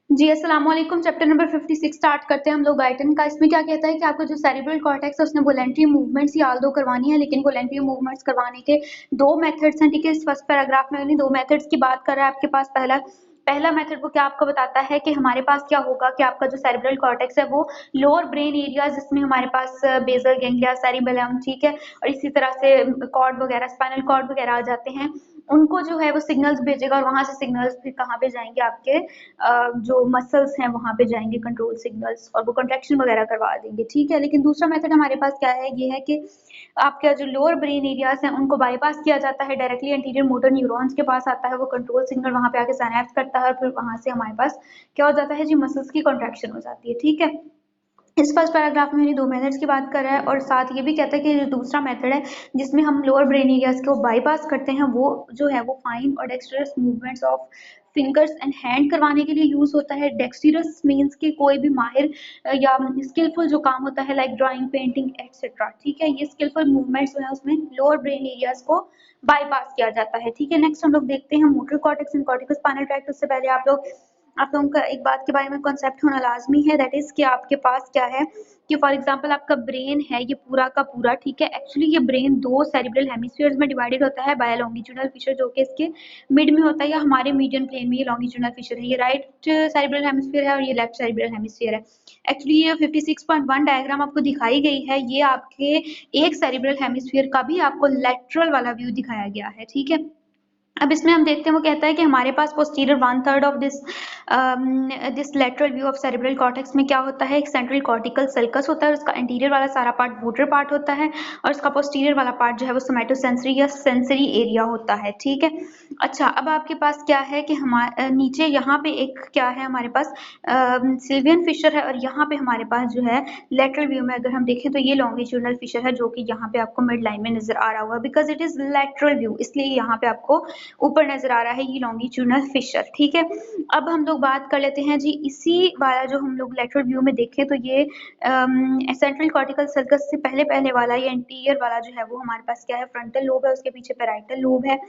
जी, अस्सलाम वालेकुम। Chapter number 56 start करते हैं हम लोग गाइटन का। इसमें क्या कहता है कि आपका जो सेरेब्रल कॉर्टेक्स है उसने वॉलंटरी मूवमेंट्स ही ऑल्दो करवानी है, लेकिन वॉलंटरी मूवमेंट्स करवाने के 2 मेथड्स हैं, ठीक है? इस फर्स्ट पैराग्राफ में उन्हीं 2 मेथड्स की बात कर रहा है आपके पास। पहला पहला मेथड वो क्या आपको बताता है कि हमारे पास क्या होगा कि आपका जो सेरेब्रल कॉर्टेक्स है वो लोअर ब्रेन एरिया जिसमें हमारे पास बेसल गैंग्लिया, सेरिबेलम, ठीक है? और इसी तरह से कॉर्ड वगैरह, स्पाइनल कॉर्ड वगैरह आ जाते हैं। उनको जो है वो सिग्नल्स भेजेगा और वहाँ से सिग्नल्स फिर कहाँ पे जाएँगे आपके जो मसल्स हैं वहाँ पे जाएँगे कंट्रोल सिग्नल्स और वो कंट्रैक्शन वगैरह करवा देंगे, ठीक है? लेकिन दूसरा मेथड हमारे पास क्या है, ये है कि आपका जो लोअर ब्रेन एरियाज़ हैं उनको बाईपास किया जाता है, डायरेक्टली एंटीरियर मोटर न्यूरॉन्स के पास आता है, वो कंट्रोल सिग्नल वहाँ पे आके सिनैप्स करता है और फिर वहाँ से हमारे पास क्या हो जाता है जी, मसल्स की कॉन्ट्रैक्शन हो जाती है, ठीक है? इस फर्स्ट पैराग्राफ में ये 2 मेथड्स की बात कर रहा है और साथ ये भी कहता है कि जो दूसरा मेथड है जिसमें हम लोअर ब्रेन एरियाज को बाईपास करते हैं वो जो है वो फाइन और dexterous movements of fingers and hand करवाने के लिए यूज होता है। डेक्स्टरस मीन्स कि कोई भी माहिर या स्किलफुल जो काम होता है लाइक ड्राइंग, पेंटिंग एक्सेट्रा, ठीक है? ये स्किलफुल मूवमेंट्स जो है उसमें लोअर ब्रेन एरियाज को बाईपास किया जाता है, ठीक है? नेक्स्ट हम लोग देखते हैं motor cortex and cortico spinal tract. उससे पहले आप लोगों का एक बात के बारे में कॉन्सेप्ट होना लाजमी है, दैट इज कि आपके पास क्या है कि फॉर एग्जांपल आपका ब्रेन है ये पूरा का पूरा, ठीक है? एक्चुअली ये ब्रेन 2 सेरेब्रल हेमिस्फीयर्स में डिवाइडेड होता है बाय लॉन्गिट्यूडनल फिशर जो कि इसके मिड में होता है या हमारे मीडियन प्लेन में ये लॉन्गिट्यूडनल फिशर है। ये राइट सेरेब्रल हेमिस्फीयर है और ये लेफ्ट सेरेब्रल हेमिस्फीयर है। एक्चुअली ये 56.1 डायग्राम आपको दिखाई गई है, ये आपके एक सेरेब्रल हेमिस्फीयर का भी आपको लेटरल वाला व्यू दिखाया गया है, ठीक है? अब इसमें हम देखते हैं वो कहता है कि हमारे पास posterior 1/3 of this lateral view of cerebral cortex में क्या होता है, एक सेंट्रल कॉर्टिकल सल्कस होता है और उसका इंटीरियर वाला सारा पार्ट वोटर पार्ट होता है और इसका पोस्टीरियर वाला पार्ट जो है वो सोमैटोसेंसरी या सेंसरी एरिया होता है, ठीक है? अच्छा, अब आपके पास क्या है कि हमारे नीचे यहाँ पे एक क्या है हमारे पास सिल्वियन फिशर है और यहाँ पे हमारे पास जो है लेटरल व्यू में अगर हम देखें तो ये लॉन्गिट्यूडनल फिशर है जो कि यहाँ पे आपको मिड लाइन में नजर आ रहा होगा because it is lateral view, इसलिए यहाँ पे आपको ऊपर नजर आ रहा है ये लॉन्गिट्यूडनल फिशर, ठीक है? अब हम लोग बात कर लेते हैं जी इसी वाला जो हम लोग लेटरल व्यू में देखें तो ये सेंट्रल कॉर्टिकल सर्कस से पहले पहले वाला ये एंटीरियर वाला जो है वो हमारे पास क्या है, फ्रंटल लोब है, उसके पीछे पैराइटल लोब है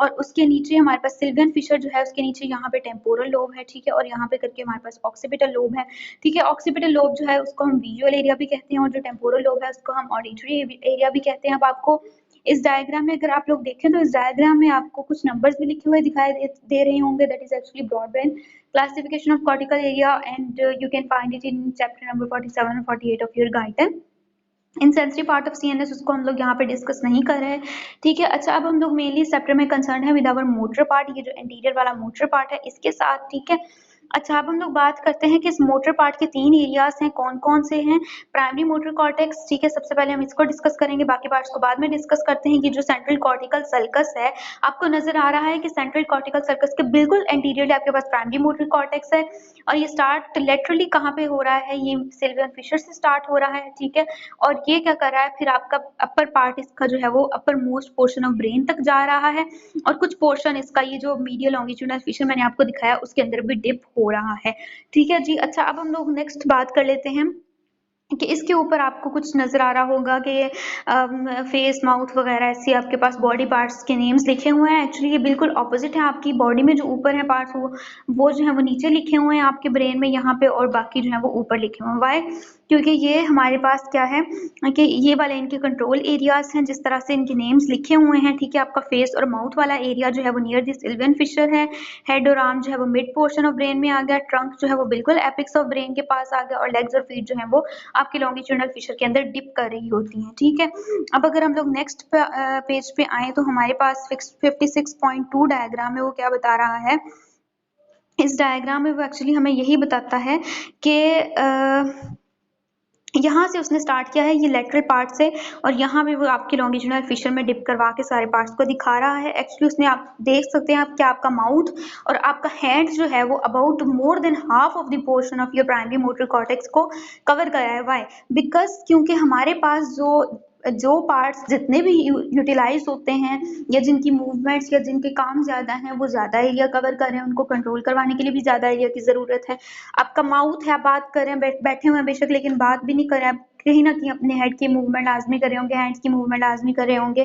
और उसके नीचे हमारे पास सिल्वियन फिशर जो है उसके नीचे यहाँ पे टेम्पोरल लोब है, ठीक है? और यहाँ पे करके हमारे पास ऑक्सीपिटल लोब है, ठीक है? ऑक्सीपिटल लोब जो है उसको हम विजुअल एरिया भी कहते हैं और जो टेम्पोरल लोब है उसको हम ऑडिटरी एरिया भी कहते हैं। अब आपको इस डायग्राम में अगर आप लोग देखें तो इस डायग्राम में आपको कुछ नंबर्स भी लिखे हुए दिखाई दे रहे होंगे, that is actually broadband classification of cortical area and you can find it in chapter number 47 और 48 of your Guyton. In sensory part of CNS उसको हम लोग यहाँ पे डिस्कस नहीं कर रहे हैं, ठीक है? अच्छा, अब हम लोग मेनली चैप्टर में कंसर्न है विद आवर मोटर पार्ट, ये जो इंटीरियर वाला मोटर पार्ट है इसके साथ, ठीक है? अच्छा, अब हम लोग बात करते हैं कि इस मोटर पार्ट के 3 एरियाज हैं, कौन कौन से हैं? प्राइमरी मोटर कॉर्टेक्स, ठीक है? सबसे पहले हम इसको डिस्कस करेंगे, बाकी पार्ट्स को बाद में डिस्कस करते हैं। ये जो सेंट्रल कॉर्टिकल सल्कस है, आपको नजर आ रहा है कि सेंट्रल कॉर्टिकल सर्कस के बिल्कुल एंटीरियरली आपके पास प्राइमरी मोटर कॉर्टेक्स है और ये स्टार्ट लेटरली कहाँ पे हो रहा है, ये सिल्वियन फिशर से स्टार्ट हो रहा है, ठीक है? और ये क्या कर रहा है फिर आपका अपर पार्ट इसका जो है वो upper most portion of brain तक जा रहा है और कुछ पोर्शन इसका ये जो मीडियल लॉन्गिट्यूडनल फिशर मैंने आपको दिखाया उसके अंदर भी डिप हो रहा है, ठीक है जी? अच्छा, अब हम लोग नेक्स्ट बात कर लेते हैं कि इसके ऊपर आपको कुछ नजर आ रहा होगा कि फेस, माउथ वगैरह ऐसे आपके पास बॉडी पार्ट्स के नेम्स लिखे हुए हैं। एक्चुअली ये बिल्कुल ऑपोजिट है, आपकी बॉडी में जो ऊपर है पार्ट्स वो जो है वो नीचे लिखे हुए हैं आपके ब्रेन में यहाँ पे और बाकी जो है वो ऊपर लिखे हुए हैं। वाई? क्योंकि ये हमारे पास क्या है कि ये वाले इनके कंट्रोल एरियाज हैं जिस तरह से इनके नेम्स लिखे हुए हैं, ठीक है? आपका फेस और माउथ वाला एरिया जो है वो नियर दिस सिल्वियन फिशर है, हेड और आर्म जो है वो मिड पोर्शन ऑफ ब्रेन में आ गया, ट्रंक जो है वो बिल्कुल एपिक्स ऑफ ब्रेन के पास आ गया और लेग्स और फीट जो है वो आपकी लॉन्गिट्यूडनल फिशर के अंदर डिप कर रही होती हैं, ठीक है? अब अगर हम लोग नेक्स्ट पेज पे आए तो हमारे पास 56.2 डायग्राम है, वो क्या बता रहा है? इस डायग्राम में वो एक्चुअली हमें यही बताता है कि यहाँ से उसने स्टार्ट किया है ये लेटरल पार्ट से और यहाँ पे वो आपके लॉन्गिट्यूडनल फिशर में डिप करवा के सारे पार्ट्स को दिखा रहा है। एक्चुअली उसने आप देख सकते हैं आप कि आपका माउथ और आपका हैंड जो है वो about more than half of the portion of your primary motor cortex को कवर करा है। वाई? बिकॉज क्योंकि हमारे पास जो पार्ट्स जितने भी यूटिलाइज होते हैं या जिनकी मूवमेंट्स या जिनके काम ज्यादा हैं वो ज्यादा एरिया कवर कर रहे हैं, उनको कंट्रोल करवाने के लिए भी ज्यादा एरिया की जरूरत है। आपका माउथ है, आप बात कर रहे हैं बैठे हुए हैं बेशक लेकिन बात भी नहीं कर रहे हैं, कहीं ना कहीं अपने हेड की मूवमेंट लाजमी कर रहे होंगे, हैंड्स की मूवमेंट लाजमी कर रहे होंगे,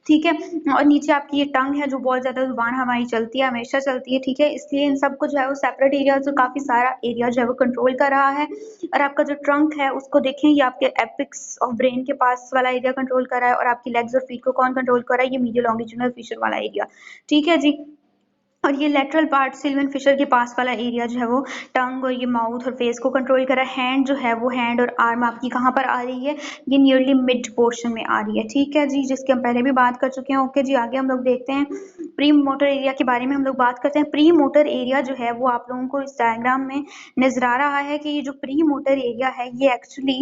ठीक है। और नीचे आपकी ये टंग है जो बहुत ज़्यादा जुबान हमारी चलती है, हमेशा चलती है, ठीक है। इसलिए इन सबको जो है वो सेपरेट एरिया से काफ़ी सारा एरिया जो है वो कंट्रोल कर रहा है। और आपका जो ट्रंक है उसको देखें, ये आपके एपिक्स ऑफ ब्रेन के पास वाला एरिया कंट्रोल कर रहा है। और आपकी लेग्स और फीट को कौन कंट्रोल कर रहा है? ये मीडियल लॉन्गिट्यूडनल फिशर वाला एरिया, ठीक है जी। और ये लेटरल पार्ट सिल्वन फिशर के पास वाला एरिया जो है वो टंग और ये माउथ और फेस को कंट्रोल कर रहा है। हैंड जो है वो हैंड और आर्म आपकी कहाँ पर आ रही है? ये नियरली मिड पोर्शन में आ रही है, ठीक है जी, जिसकी हम पहले भी बात कर चुके हैं। ओके जी, आगे हम लोग देखते हैं प्री मोटर एरिया के बारे में हम लोग बात करते हैं। प्री मोटर एरिया जो है वो आप लोगों को इस डायग्राम में नजर आ रहा है कि ये जो प्री मोटर एरिया है ये एक्चुअली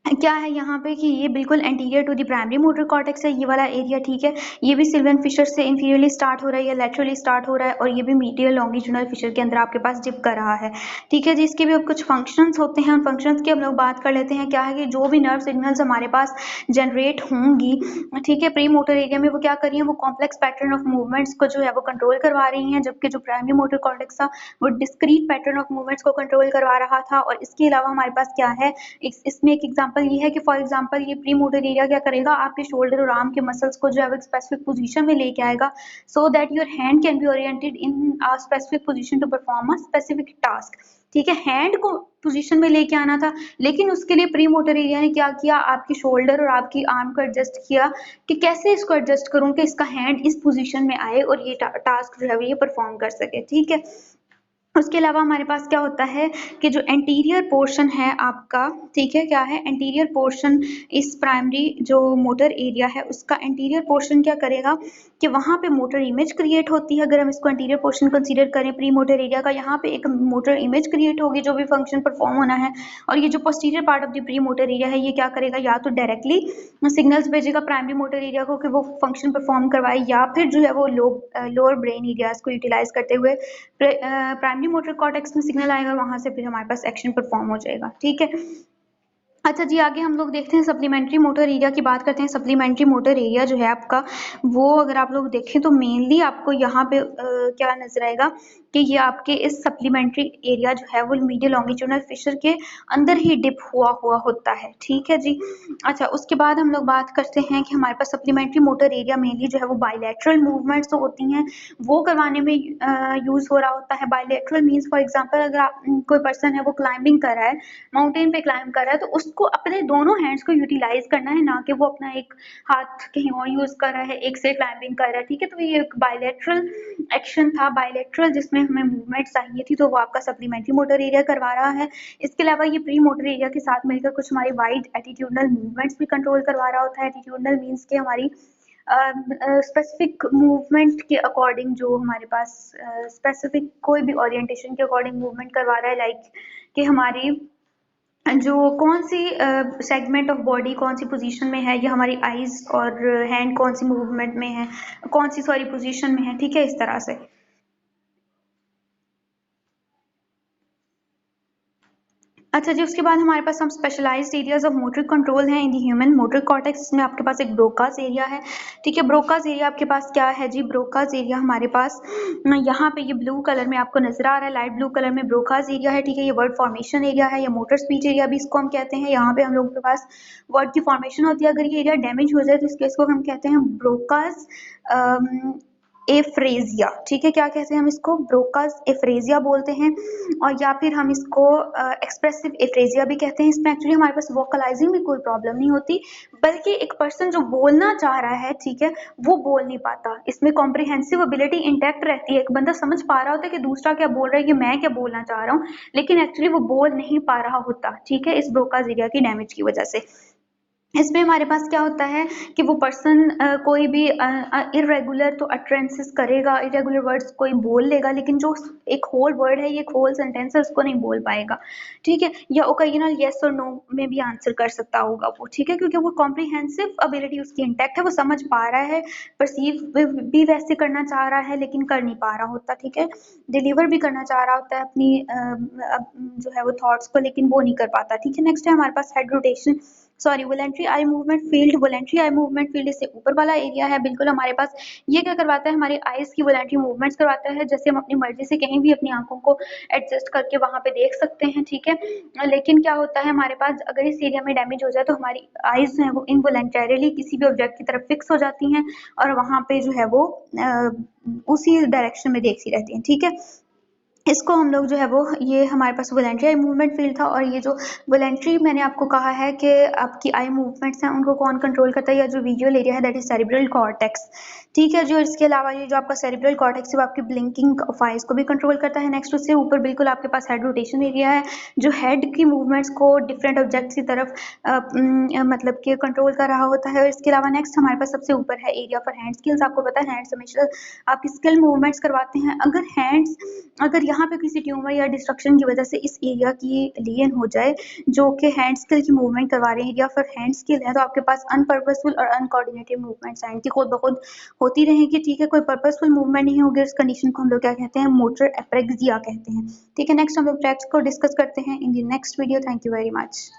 क्या है यहाँ पे कि ये बिल्कुल anterior to the primary motor cortex है, ये वाला एरिया, ठीक है। ये भी सिल्वन फिशर से इंफीरियरली स्टार्ट हो रहा है या लेटरली स्टार्ट हो रहा है, और ये भी मीडियल लॉन्गिट्यूडनल फिशर के अंदर आपके पास डिप कर रहा है, ठीक है जी। इसके भी अब कुछ फंक्शंस होते हैं, उन फंक्शंस की हम लोग बात कर लेते हैं। क्या है कि जो भी नर्व सिग्नल्स हमारे पास जनरेट होंगी, ठीक है, प्री मोटर एरिया में, वो क्या कर रही है? वो कॉम्प्लेक्स पैटर्न ऑफ मूवमेंट्स को जो है वो कंट्रोल करवा रही हैं, जबकि जो प्राइमरी मोटर कॉर्टेक्स था वो डिस्क्रीट पैटर्न ऑफ मूवमेंट्स को कंट्रोल करवा रहा था। और इसके अलावा हमारे पास क्या है, इसमें एक एग्जांपल ये है कि फॉर एग्जांपल ये प्री मोटर एरिया क्या करेगा? आपके शोल्डर और आर्म के मसल्स को जो है वो एक स्पेसिफिक पोजीशन में लेके आएगा, so that your hand can be oriented in a specific position to perform a specific task, ठीक है। हैंड को पोजीशन में लेके आना था, लेकिन उसके लिए प्री मोटर एरिया ने क्या किया? आपकी शोल्डर और आपकी आर्म को एडजस्ट किया कि कैसे इसको एडजस्ट करूं कि इसका हैंड इस पोजीशन में आए और ये टास्क जो है वो ये परफॉर्म कर सके, ठीक है। उसके अलावा हमारे पास क्या होता है कि जो एंटीरियर पोर्शन है आपका, ठीक है, क्या है? एंटीरियर पोर्शन इस प्राइमरी जो मोटर एरिया है उसका एंटीरियर पोर्शन क्या करेगा कि वहाँ पे मोटर इमेज क्रिएट होती है। अगर हम इसको एंटीरियर पोर्शन कंसीडर करें प्री मोटर एरिया का, यहाँ पे एक मोटर इमेज क्रिएट होगी जो भी फंक्शन परफॉर्म होना है। और ये जो posterior part of the pre motor area है ये क्या करेगा? या तो डायरेक्टली सिग्नल्स भेजेगा प्राइमरी मोटर एरिया को कि वो फंक्शन परफॉर्म करवाए, या फिर जो है वो लोअर ब्रेन एरियाज को यूटिलाइज करते हुए प्राइमरी मोटर कॉर्टेक्स में सिग्नल आएगा, वहां से फिर हमारे पास एक्शन परफॉर्म हो जाएगा, ठीक है। अच्छा जी, आगे हम लोग देखते हैं सप्लीमेंट्री मोटर एरिया की बात करते हैं। सप्लीमेंट्री मोटर एरिया जो है आपका, वो अगर आप लोग देखें तो मेनली आपको यहाँ पे क्या नजर आएगा कि ये आपके इस सप्लीमेंट्री एरिया जो है वो मीडियल लॉन्गिट्यूडनल फिशर के अंदर ही डिप हुआ हुआ होता है, ठीक है जी। अच्छा, उसके बाद हम लोग बात करते हैं कि हमारे पास सप्लीमेंट्री मोटर एरिया मेनली जो है वो बायलैटरल मूवमेंट्स तो होती हैं वो करवाने में यूज हो रहा होता है। बायलैटरल मीन्स फॉर एग्जाम्पल अगर आप कोई पर्सन है वो क्लाइंबिंग कर रहा है, माउंटेन पे क्लाइंब कर रहा है, तो उसको अपने दोनों हैंड्स को यूटिलाइज करना है, ना कि वो अपना एक हाथ कहीं और यूज कर रहा है, एक से क्लाइंबिंग कर रहा है, ठीक है। तो ये एक बायलैटरल एक्शन था, बायलैटरल, जिसमें हमें मूवमेंट चाहिए थी, तो वो आपका सप्लीमेंट्री मोटर एरिया करवा रहा है। इसके अलावा ये प्री मोटर एरिया के साथ मिलकर कुछ हमारी वाइड एटीट्यूडनल मूवमेंट्स भी कंट्रोल करवा रहा होता है। एटीट्यूडनल मीन्स के हमारी स्पेसिफिक मूवमेंट के अकॉर्डिंग जो हमारे पास स्पेसिफिक कोई भी ओरिएंटेशन के अकॉर्डिंग मूवमेंट करवा रहा है, लाइक कि हमारी जो कौन सी सेगमेंट ऑफ बॉडी कौन सी पोजीशन में है, या हमारी आईज और हैंड कौन सी मूवमेंट में है, कौन सी सॉरी पोजीशन में है, ठीक है, इस तरह से। अच्छा जी, उसके बाद हमारे पास हम specialised areas of motor control हैं in the human motor cortex. इसमें आपके पास एक ब्रोकास एरिया है, ठीक है। ब्रोकास एरिया आपके पास क्या है जी? ब्रोकास एरिया हमारे पास यहाँ पे ये ब्लू कलर में आपको नजर आ रहा है, लाइट ब्लू कलर में ब्रोकास एरिया है, ठीक है। ये वर्ड फॉर्मेशन एरिया है या मोटर स्पीच एरिया भी इसको हम कहते हैं। यहाँ पे हम लोगों के पास वर्ड की फॉर्मेशन होती है। अगर ये एरिया डैमेज हो जाए तो इस केस को हम कहते हैं ब्रोकास एफ्रेजिया, ठीक है। क्या कहते हैं हम इसको? ब्रोकास एफ्रेजिया बोलते हैं। और या फिर हम इसको एक्सप्रेसिव एफ्रेजिया भी कहते हैं। इसमें एक्चुअली हमारे पास वोकलाइजिंग में कोई प्रॉब्लम नहीं होती, बल्कि एक पर्सन जो बोलना चाह रहा है, ठीक है, वो बोल नहीं पाता। इसमें कॉम्प्रिहेंसिव एबिलिटी इंटैक्ट रहती है, एक बंदा समझ पा रहा होता है कि दूसरा क्या बोल रहा है, कि मैं क्या बोलना चाह रहा हूँ, लेकिन एक्चुअली वो बोल नहीं पा रहा होता, ठीक है, इस ब्रोकास एरिया की डैमेज की वजह से। इसमें हमारे पास क्या होता है कि वो पर्सन कोई भी इरेगुलर तो अटरेंसेस करेगा, इरेगुलर वर्ड्स कोई बोल लेगा, लेकिन जो एक होल वर्ड है, ये एक होल सेंटेंस है, उसको नहीं बोल पाएगा, ठीक है। या ओकेजनल येस और नो में भी आंसर कर सकता होगा वो, ठीक है, क्योंकि वो कॉम्प्रिहेंसिव एबिलिटी उसकी इंटैक्ट है, वो समझ पा रहा है, परसीव भी वैसे करना चाह रहा है, लेकिन कर नहीं पा रहा होता, ठीक है। डिलीवर भी करना चाह रहा होता है अपनी जो है वो थॉट्स को, लेकिन वो नहीं कर पाता, ठीक है। नेक्स्ट है हमारे पास head rotation. Sorry voluntary eye movement field, voluntary eye movement field इससे ऊपर वाला एरिया है बिल्कुल हमारे पास। ये क्या करवाता है, हमारी आईज की वोलेंट्री मूवमेंट्स करवाता है, जैसे हम अपनी मर्जी से कहीं भी अपनी आंखों को एडजस्ट करके वहां पे देख सकते हैं, ठीक है। लेकिन क्या होता है हमारे पास, अगर इस एरिया में डैमेज हो जाए तो हमारी आईज जो है वो इनवोलेंटरीली किसी भी ऑब्जेक्ट की तरफ फिक्स हो जाती हैं और वहां पे जो है वो उसी डायरेक्शन में देखती रहती हैं, ठीक है। इसको हम लोग जो है वो, ये हमारे पास वोलेंट्री आई मूवमेंट फील्ड था। और ये जो वोलेंट्री मैंने आपको कहा है कि आपकी आई मूवमेंट्स हैं उनको कौन कंट्रोल करता है, या जो विजुअल एरिया है दैट इज सेरिब्रल कॉर्टेक्स, ठीक है। जो इसके अलावा ये जो आपका सेरिब्रल कॉर्टेक्स है वो आपकी ब्लिंकिंग ऑफ आइज को भी कंट्रोल करता है। नेक्स्ट उससे ऊपर बिल्कुल आपके पास हेड रोटेशन एरिया है जो हेड की मूवमेंट्स को डिफरेंट ऑब्जेक्ट्स की तरफ मतलब कि कंट्रोल कर रहा होता है। और इसके अलावा नेक्स्ट हमारे पास सबसे ऊपर है एरिया फॉर हैंड स्किल्स। आपको पता है हैंड्स हमेशा आपकी स्किल मूवमेंट्स करवाते हैं। अगर यहाँ पे किसी ट्यूमर या डिस्ट्रक्शन की वजह से इस एरिया की लीन हो जाए जो कि हैंड स्किल की मूवमेंट करवा रहे हैं या फिर हैंड स्किल है, तो आपके पास अनपर्पसफुल और अनकोऑर्डिनेटेड मूवमेंट्स हैंड की खुद ब खुद होती रहेंगी, ठीक है। कोई पर्पसफुल मूवमेंट नहीं होगी, उस कंडीशन को हम लोग क्या कहते हैं, मोटर एप्रेक्सिया कहते हैं, ठीक है। नेक्स्ट हम लोग ट्रैक्स को डिस्कस करते हैं in the next video. Thank you very much.